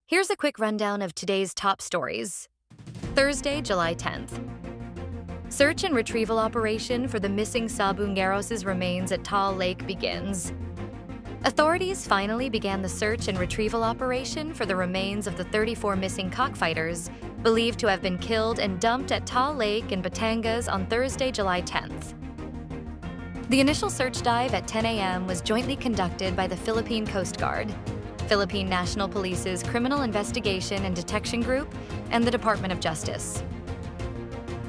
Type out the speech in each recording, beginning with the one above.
Here's a quick rundown of today's top stories. Thursday, July 10th. Search and retrieval operation for the missing sabungeros' remains at Taal Lake begins. Authorities finally began the search and retrieval operation for the remains of the 34 missing cockfighters, believed to have been killed and dumped at Taal Lake in Batangas on Thursday, July 10th. The initial search dive at 10 a.m. was jointly conducted by the Philippine Coast Guard, Philippine National Police's Criminal Investigation and Detection Group, and the Department of Justice.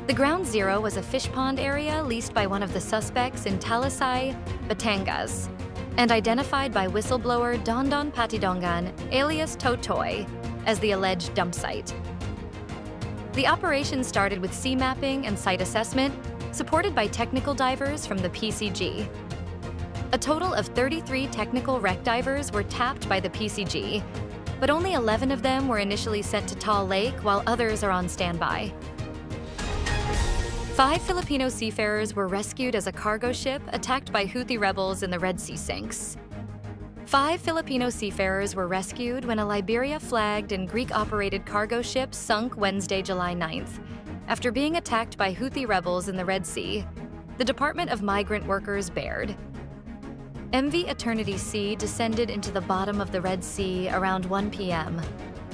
The ground zero was a fish pond area leased by one of the suspects in Talisay, Batangas, and identified by whistleblower Dondon Patidongan, alias Totoy, as the alleged dump site. The operation started with sea mapping and site assessment, supported by technical divers from the PCG. A total of 33 technical wreck divers were tapped by the PCG, but only 11 of them were initially sent to Taal Lake while others are on standby. 5 Filipino seafarers were rescued as a cargo ship attacked by Houthi rebels in the Red Sea sinks. 5 Filipino seafarers were rescued when a Liberia-flagged and Greek-operated cargo ship sunk Wednesday, July 9th, after being attacked by Houthi rebels in the Red Sea, the Department of Migrant Workers bared. MV Eternity Sea descended into the bottom of the Red Sea around 1 p.m.,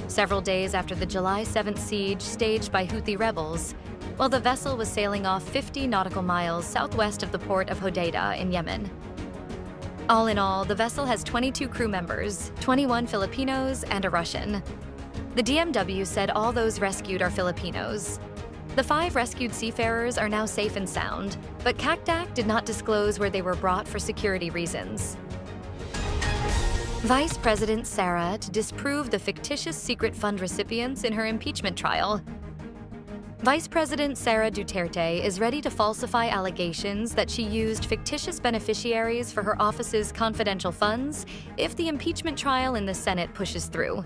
several days after the July 7th siege staged by Houthi rebels, while the vessel was sailing off 50 nautical miles southwest of the port of Hodeida in Yemen. All in all, the vessel has 22 crew members, 21 Filipinos, and a Russian. The DMW said all those rescued are Filipinos. The 5 rescued seafarers are now safe and sound, but CACDAC did not disclose where they were brought for security reasons. Vice President Sara to disprove the fictitious secret fund recipients in her impeachment trial. Vice President Sara Duterte is ready to falsify allegations that she used fictitious beneficiaries for her office's confidential funds if the impeachment trial in the Senate pushes through.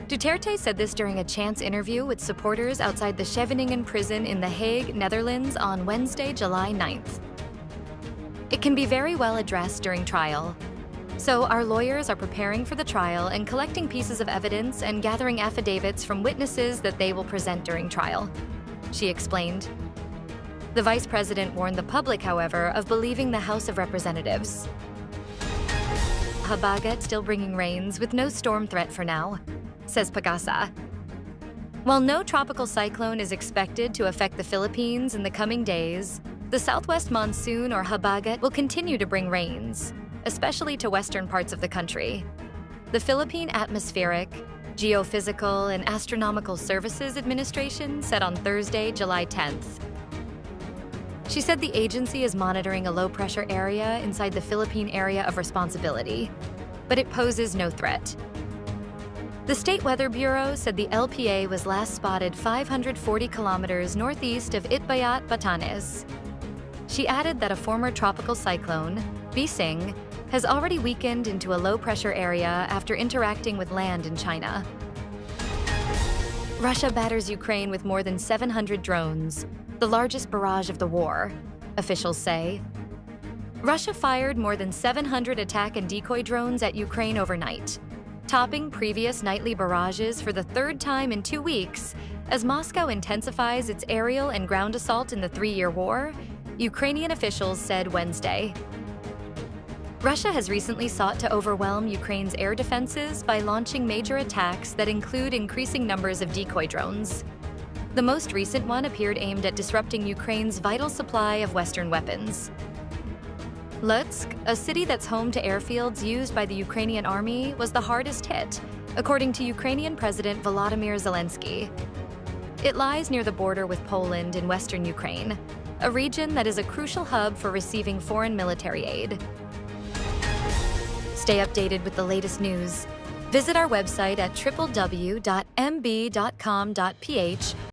Duterte said this during a chance interview with supporters outside the Scheveningen prison in The Hague, Netherlands on Wednesday, July 9th. It can be very well addressed during trial. So our lawyers are preparing for the trial and collecting pieces of evidence and gathering affidavits from witnesses that they will present during trial, she explained. The vice president warned the public, however, of believing the House of Representatives. Habagat still bringing rains with no storm threat for now, says PAGASA. While no tropical cyclone is expected to affect the Philippines in the coming days, the southwest monsoon or Habagat will continue to bring rains, especially to western parts of the country. The Philippine Atmospheric, Geophysical, and Astronomical Services Administration said on Thursday, July 10th. She said the agency is monitoring a low-pressure area inside the Philippine area of responsibility, but it poses no threat. The State Weather Bureau said the LPA was last spotted 540 kilometers northeast of Itbayat, Batanes. She added that a former tropical cyclone, Bising, has already weakened into a low-pressure area after interacting with land in China. Russia batters Ukraine with more than 700 drones, the largest barrage of the war, officials say. Russia fired more than 700 attack and decoy drones at Ukraine overnight, topping previous nightly barrages for the 3rd time in 2 weeks as Moscow intensifies its aerial and ground assault in the 3-year war, Ukrainian officials said Wednesday. Russia has recently sought to overwhelm Ukraine's air defenses by launching major attacks that include increasing numbers of decoy drones. The most recent one appeared aimed at disrupting Ukraine's vital supply of Western weapons. Lutsk, a city that's home to airfields used by the Ukrainian army, was the hardest hit, according to Ukrainian President Volodymyr Zelensky. It lies near the border with Poland in western Ukraine, a region that is a crucial hub for receiving foreign military aid. Stay updated with the latest news. Visit our website at www.mb.com.ph